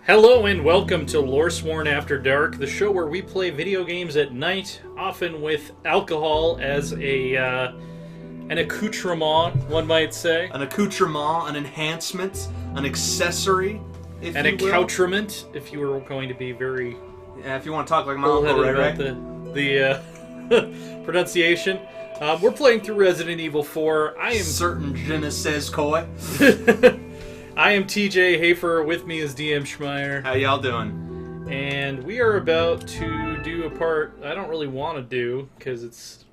Hello and welcome to Loresworn After Dark, the show where we play video games at night, often with alcohol as an accoutrement, one might say. An accoutrement, an enhancement, an accessory, if an you will. accoutrement, if you were going to be very... Yeah, if you want to talk like my uncle, right? The pronunciation. We're playing through Resident Evil 4. I am... Certain je ne sais quoi. I am TJ Hafer, with me is DM Schmeier. How y'all doing? And we are about to do a part I don't really want to do, because it's...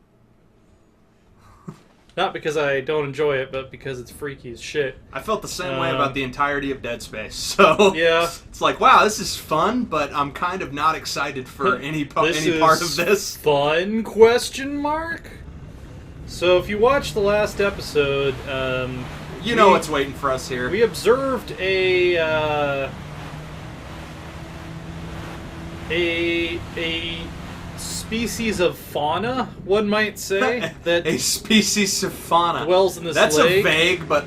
Not because I don't enjoy it, but because it's freaky as shit. I felt the same way about the entirety of Dead Space, so... Yeah. It's like, wow, this is fun, but I'm kind of not excited for any part of this. Fun, question mark? So if you watched the last episode... you know what's waiting for us here. We observed a species of fauna, one might say, that a species of fauna dwells in this That's lake. a vague but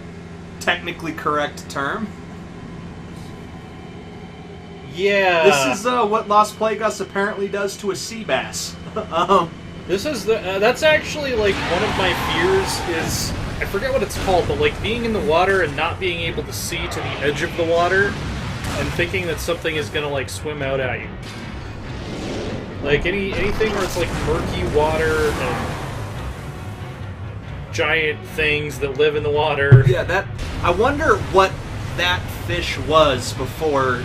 technically correct term. Yeah. This is what Las Plagas apparently does to a sea bass. This is that's actually like one of my fears is, I forget what it's called, but like being in the water and not being able to see to the edge of the water and thinking that something is gonna like swim out at you. Like anything where it's like murky water and giant things that live in the water. Yeah, I wonder what that fish was before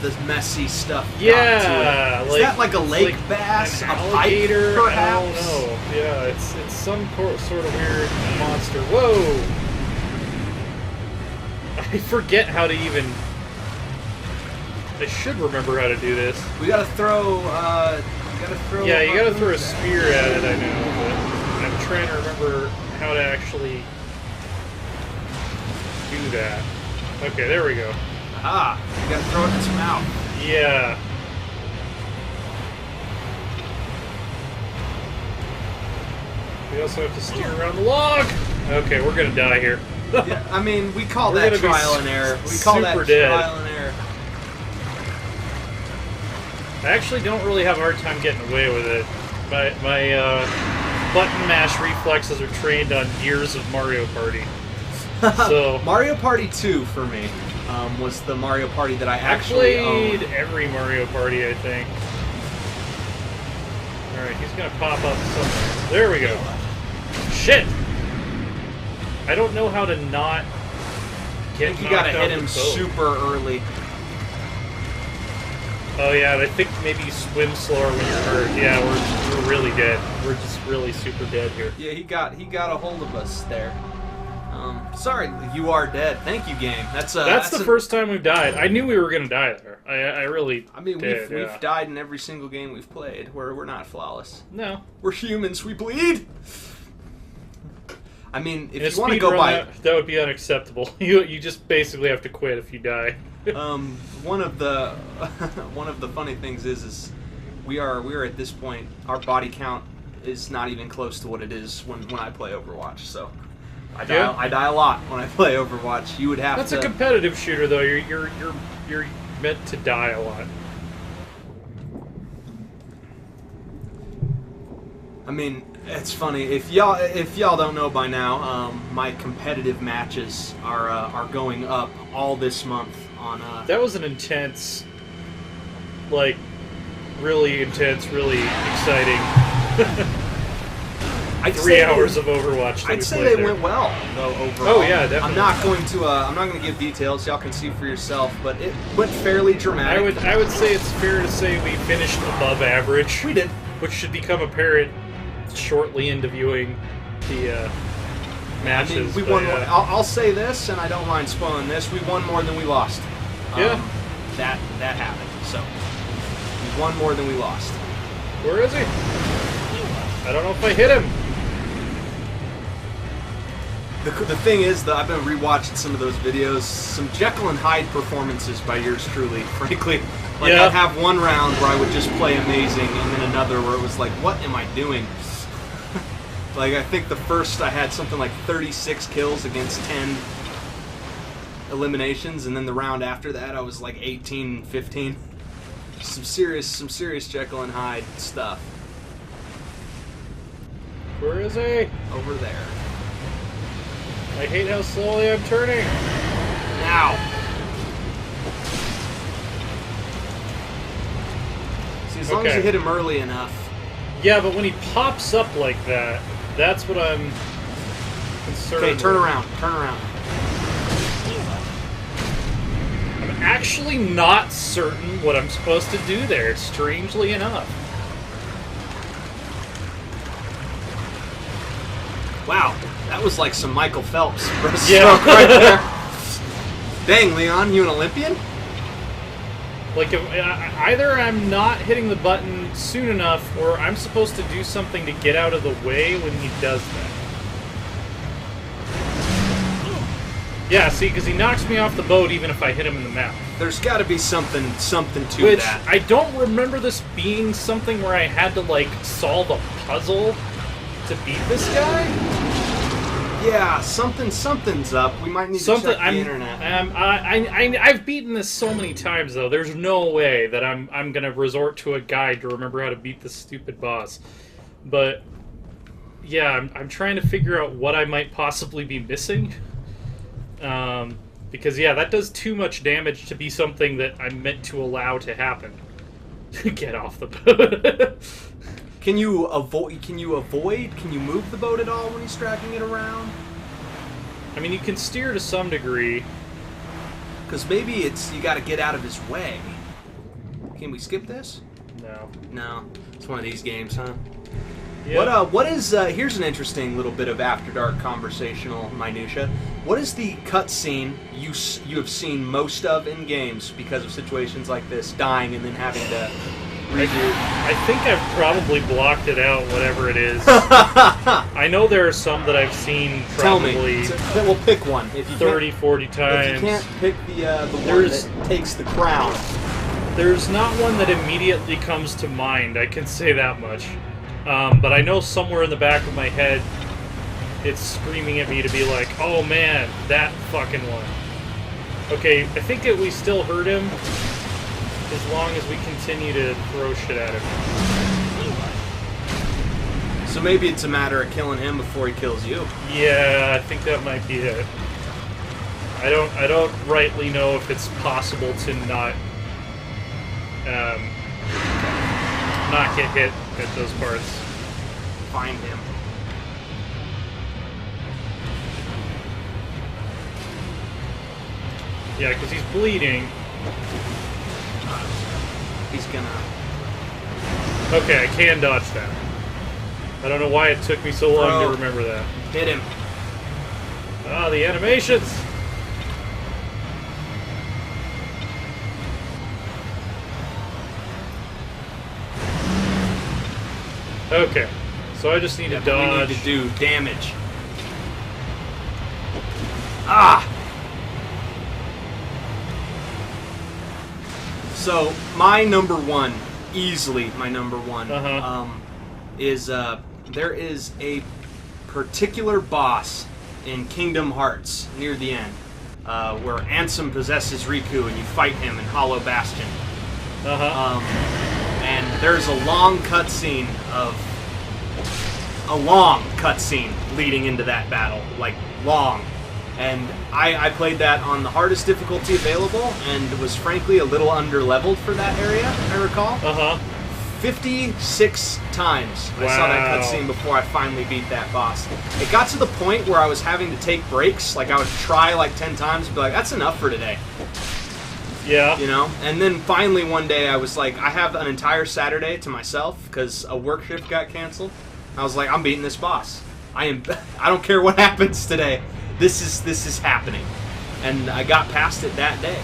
the messy stuff got to it. Is that like a lake bass, an a alligator, pike, perhaps? I don't know. Yeah, it's some sort of weird monster. Whoa! I forget how to even... I should remember how to do this. We gotta throw, Yeah, you gotta throw a spear at it, I know, but I'm trying to remember how to actually do that. Okay, there we go. Ah, you gotta throw it in its mouth. Yeah. We also have to steer around the log! Okay, we're gonna die here. Yeah, I mean, we call We're that gonna be trial and error. We call that super dead. trial and error. I actually don't really have a hard time getting away with it. My button mash reflexes are trained on years of Mario Party. So Mario Party 2 for me was the Mario Party that I I actually played owned. every Mario Party, I think. Alright, he's gonna pop up somewhere. There we go. Shit! I don't know how to not get I think you knocked gotta out hit the him boat. super early. Oh yeah, I think maybe you swim slower when you're hurt. Yeah, we're really dead. We're just really super dead here. Yeah, he got a hold of us there. Sorry, you are dead. Thank you, game. That's the first time we've died. I knew we were gonna die there. I really. I mean, did, we've died in every single game we've played. We're not flawless. No. We're humans. We bleed. I mean, In if a you want to speed go run, by, that would be unacceptable. You just basically have to quit if you die. one of the funny things is we are at this point, our body count is not even close to what it is when I play Overwatch. So I die a lot when I play Overwatch. You would have That's to. a competitive shooter, though. You're meant to die a lot. I mean, it's funny if y'all don't know by now. My competitive matches are going up all this month on. That was an intense, like, really intense, really exciting. 3 hours of Overwatch. I'd say they went well, though, overall. Oh yeah, definitely. I'm not going to give details. Y'all can see for yourself, but it went fairly dramatic. I would say it's fair to say we finished above average. We did, which should become apparent shortly into viewing the matches. I mean, we won. Yeah. I'll say this, and I don't mind spoiling this. We won more than we lost. Yeah, that happened. So we won more than we lost. Where is he? I don't know if I hit him. The thing is that I've been rewatching some of those videos, some Jekyll and Hyde performances by yours truly, frankly. Like, yeah. I'd have one round where I would just play amazing, and then another where it was like, what am I doing? Like, I think the first I had something like 36 kills against 10. eliminations, and then the round after that I was like 18, 15. Some serious Jekyll and Hyde stuff. Where is he? Over there. I hate how slowly I'm turning. Now. See, as long as you hit him early enough. Yeah, but when he pops up like that, that's what I'm concerned Okay, turn with. around. Turn around. I'm actually not certain what I'm supposed to do there, strangely enough. Wow, that was like some Michael Phelps breaststroke Yeah. right there. Dang, Leon, you an Olympian? Like, if, either I'm not hitting the button soon enough, or I'm supposed to do something to get out of the way when he does that. Yeah, see, because he knocks me off the boat even if I hit him in the mouth. There's got to be something to Which, that. I don't remember this being something where I had to, like, solve a puzzle to beat this guy. Yeah, something's up. We might need to check the internet. I've beaten this so many times, though. There's no way that I'm gonna resort to a guide to remember how to beat this stupid boss. But yeah, I'm trying to figure out what I might possibly be missing. Because yeah, that does too much damage to be something that I'm meant to allow to happen. Get off the boat. Can you avoid? Can you move the boat at all when he's dragging it around? I mean, you can steer to some degree. Because maybe you got to get out of his way. Can we skip this? No. No. It's one of these games, huh? Yep. What is? Here's an interesting little bit of After Dark conversational minutia. What is the cutscene you have seen most of in games because of situations like this, dying and then having to redo? I think I've probably blocked it out, whatever it is. I know there are some that I've seen probably Tell me. Then we'll pick one. If you 30, 40 times. If you can't pick the one that takes the crown. There's not one that immediately comes to mind, I can say that much. But I know somewhere in the back of my head, it's screaming at me to be like, oh man, that fucking one. Okay, I think that we still hurt him, as long as we continue to throw shit at him. So maybe it's a matter of killing him before he kills you. Yeah, I think that might be it. I don't rightly know if it's possible to not get hit at those parts. Find him. Yeah, because he's bleeding. He's gonna... Okay, I can dodge that. I don't know why it took me so long to remember that. Hit him. Ah, the animations! Okay, so I just need to dodge. We need to do damage. Ah! So, my number one, easily my number one, is there is a particular boss in Kingdom Hearts near the end where Ansem possesses Riku and you fight him in Hollow Bastion. And there's a long cutscene leading into that battle, like long. And I played that on the hardest difficulty available, and was frankly a little under-leveled for that area, I recall. 56 times I saw that cutscene before I finally beat that boss. It got to the point where I was having to take breaks, like I would try like 10 times and be like, that's enough for today. Yeah. You know? And then finally one day I was like, I have an entire Saturday to myself because a work shift got canceled. I was like, I'm beating this boss. I don't care what happens today. This is happening. And I got past it that day.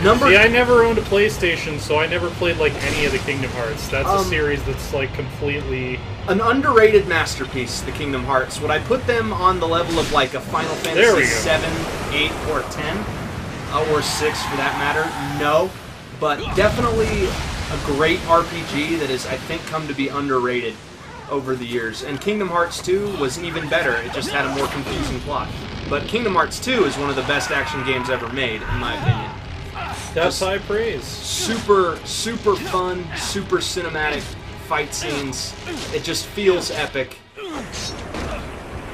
See, I never owned a PlayStation, so I never played like any of the Kingdom Hearts. That's a series that's like completely... An underrated masterpiece, the Kingdom Hearts. Would I put them on the level of like a Final Fantasy 7, 8, or 10? Or 6 for that matter? No. But definitely a great RPG that has, I think, come to be underrated. over the years. And Kingdom Hearts 2 was even better. It just had a more confusing plot. But Kingdom Hearts 2 is one of the best action games ever made, in my opinion. That's high praise. Super, super fun, super cinematic fight scenes. It just feels epic.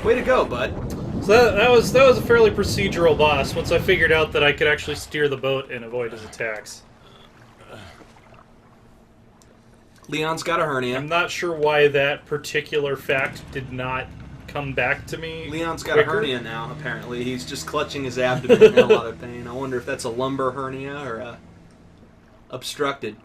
Way to go, bud. So that was a fairly procedural boss once I figured out that I could actually steer the boat and avoid his attacks. Leon's got a hernia. I'm not sure why that particular fact did not come back to me. Leon's got a hernia now, apparently. He's just clutching his abdomen in a lot of pain. I wonder if that's a lumbar hernia or a obstructed.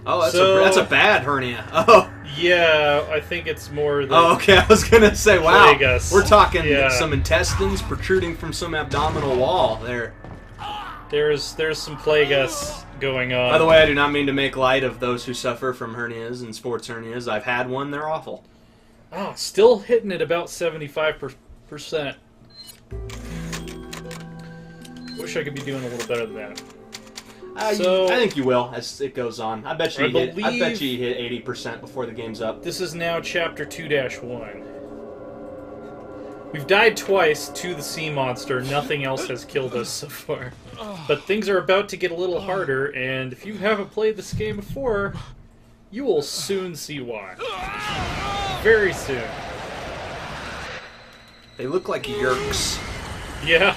Oh, that's a bad hernia. Oh. Yeah, I think it's more the... Oh, okay, I was going to say, wow, plagus. We're talking some intestines protruding from some abdominal wall there. There's some plagus going on. By the way, I do not mean to make light of those who suffer from hernias and sports hernias. I've had one, they're awful. Oh, still hitting at about 75%. Wish I could be doing a little better than that. I think you will as it goes on. I bet you hit 80% before the game's up. This is now Chapter 2-1. We've died twice to the sea monster. Nothing else has killed us so far. But things are about to get a little harder, and if you haven't played this game before, you will soon see why. Very soon. They look like yerks. Yeah.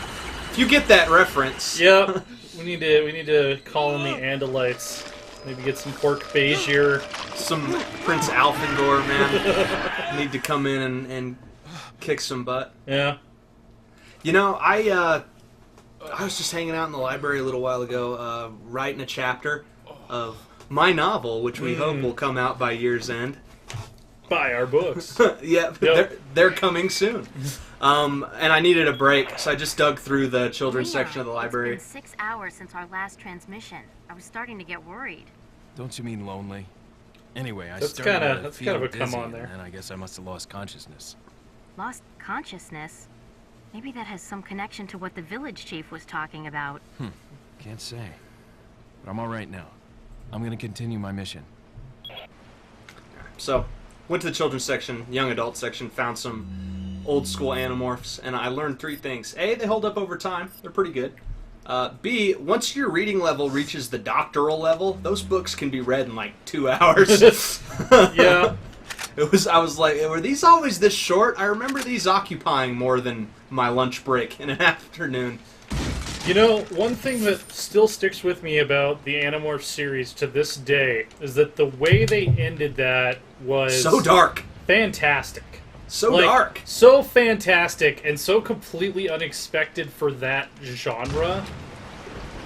If you get that reference. Yep. We need to call in the Andalites. Maybe get some pork Bajir. Some Prince Alfindor, man. Need to come in and kick some butt. Yeah. You know, I was just hanging out in the library a little while ago, writing a chapter of my novel, which we hope will come out by year's end. Buy our books. Yeah, yep. They're coming soon. And I needed a break, so I just dug through the children's section of the library. It's been 6 hours since our last transmission. I was starting to get worried. Don't you mean lonely? Anyway, that's kind of a come on there. And I guess I must have lost consciousness. Lost consciousness? Maybe that has some connection to what the village chief was talking about. Can't say. But I'm all right now. I'm going to continue my mission. So, went to the children's section, young adult section, found some old school Animorphs, and I learned 3 things. A, they hold up over time. They're pretty good. B, once your reading level reaches the doctoral level, those books can be read in like 2 hours. Yeah. I was like, were these always this short? I remember these occupying more than my lunch break in an afternoon. You know, one thing that still sticks with me about the Animorph series to this day is that the way they ended that was... so dark. Fantastic. So dark. So fantastic and so completely unexpected for that genre.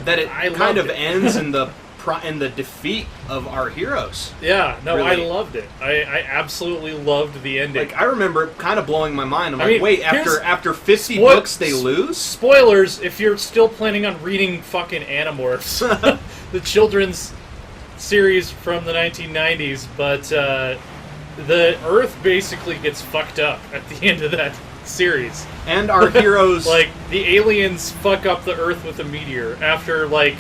That it kind of ends in the defeat of our heroes. Yeah, no, really. I loved it. I absolutely loved the ending. Like, I rember it kind of blowing my mind. I'm like, wait, after 50 books they lose? Spoilers if you're still planning on reading fucking Animorphs. The children's series from the 1990s, but the Earth basically gets fucked up at the end of that series. And our heroes... like, the aliens fuck up the Earth with a meteor after, like,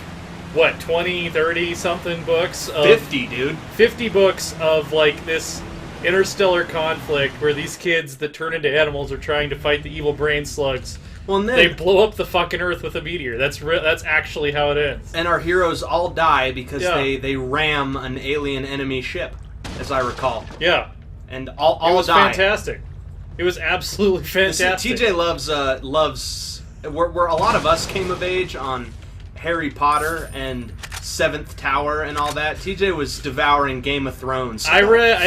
what, 20, 30-something books? 50, dude. 50 books of, like, this interstellar conflict where these kids that turn into animals are trying to fight the evil brain slugs. Well, and then, they blow up the fucking Earth with a meteor. That's actually how it ends. And our heroes all die because they ram an alien enemy ship, as I recall. Yeah. And all die. It was fantastic. It was absolutely fantastic. TJ loves where a lot of us came of age on Harry Potter and Seventh Tower and all that. TJ was devouring Game of Thrones. I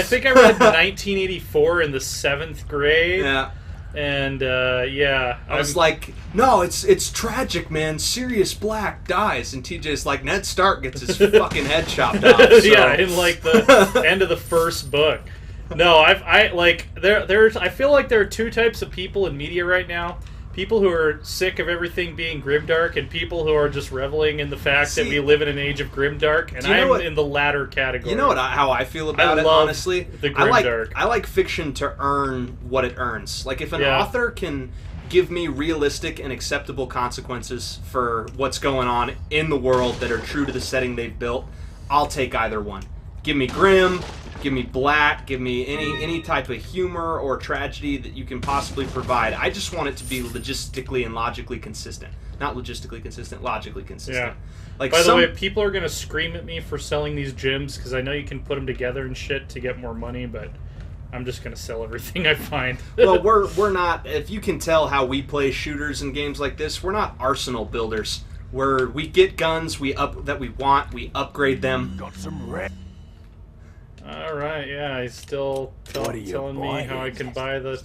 think I read 1984 in the 7th grade. Yeah. And I was like, no, it's tragic, man. Sirius Black dies, and TJ's like, Ned Stark gets his fucking head chopped off. So. Yeah, in like the end of the first book. No, I feel like there are 2 types of people in media right now. People who are sick of everything being grimdark, and people who are just reveling in the fact that we live in an age of grimdark, and I'm in the latter category. You know how I feel about it, honestly? The grimdark. I like fiction to earn what it earns. Like, if an author can give me realistic and acceptable consequences for what's going on in the world that are true to the setting they've built, I'll take either one. Give me grim, give me black, give me any type of humor or tragedy that you can possibly provide. I just want it to be logistically and logically consistent. Not logistically consistent, logically consistent. Yeah. Like By the way, people are gonna scream at me for selling these gems because I know you can put them together and shit to get more money, but I'm just gonna sell everything I find. Well, we're not. If you can tell how we play shooters and games like this, we're not arsenal builders. We get guns that we want, we upgrade them. Got some red. All right, yeah, he's still telling me how I can buy the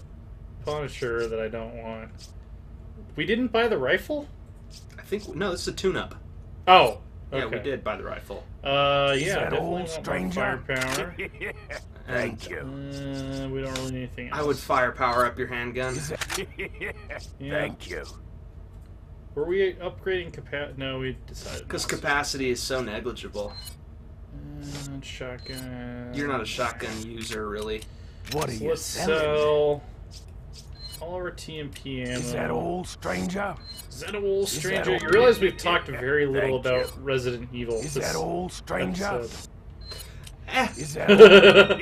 Punisher that I don't want. We didn't buy the rifle? I think no, this is a tune-up. Oh, okay. Yeah, we did buy the rifle. Yeah, that definitely old want more stranger? firepower. Thank you. We don't really need anything else. I would firepower up your handgun. Yeah. Thank you. Were we upgrading capacity? No, we decided Because not to. capacity is so negligible. Shotgun. You're not a shotgun user, really. What are So you let's selling? sell all our TMP ammo. Is that old stranger? Is that old Is that stranger? old- You realize we've talked very little Thank about you. Resident Evil. Is this that old stranger? episode. Is that old?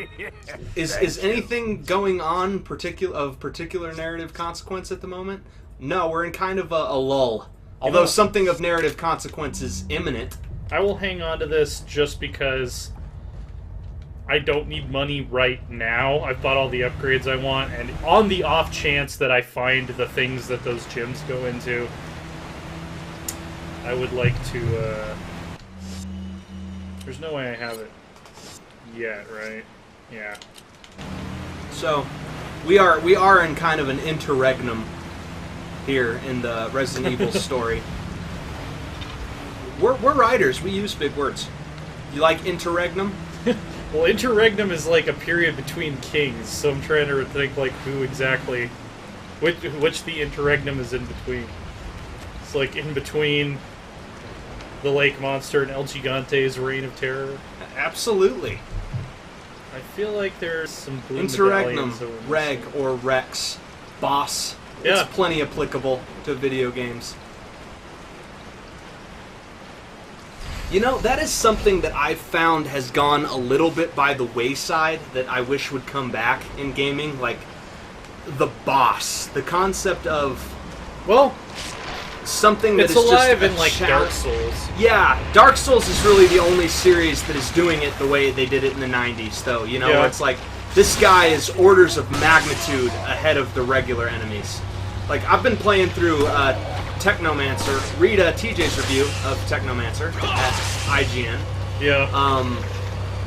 Is anything going on particular narrative consequence at the moment? No, we're in kind of a lull. Although something of narrative consequence is imminent. I will hang on to this just because I don't need money right now. I've bought all the upgrades I want, and on the off chance that I find the things that those gems go into, I would like to, There's no way I have it yet, right? Yeah. So, we are in kind of an interregnum here in the Resident Evil story. We're writers. We use big words. You like interregnum? Well, interregnum is like a period between kings, so I'm trying to think like who exactly, which the interregnum is in between. It's like in between the lake monster and El Gigante's reign of terror. Absolutely. I feel like there's some blue Interregnum, medallions that we're Reg missing. or Rex, boss. Yeah. It's plenty applicable to video games. You know, that is something that I've found has gone a little bit by the wayside that I wish would come back in gaming. Like, the boss. The concept of Well, something that it's is alive just in like Dark Souls. Yeah, Dark Souls is really the only series that is doing it the way they did it in the 90s, though. You know, Yeah. where it's like, this guy is orders of magnitude ahead of the regular enemies. Like, I've been playing through Technomancer. Read TJ's review of Technomancer at IGN. Yeah.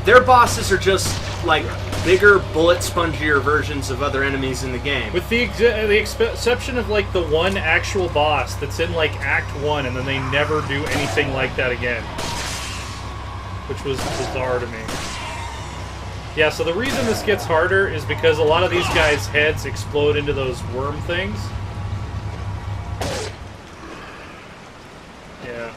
Their bosses are just, like, bigger, bullet-spongier versions of other enemies in the game. With the exception of like the one actual boss that's in like Act 1, and then they never do anything like that again, which was bizarre to me. Yeah, so the reason this gets harder is because a lot of these guys' heads explode into those worm things. Yeah.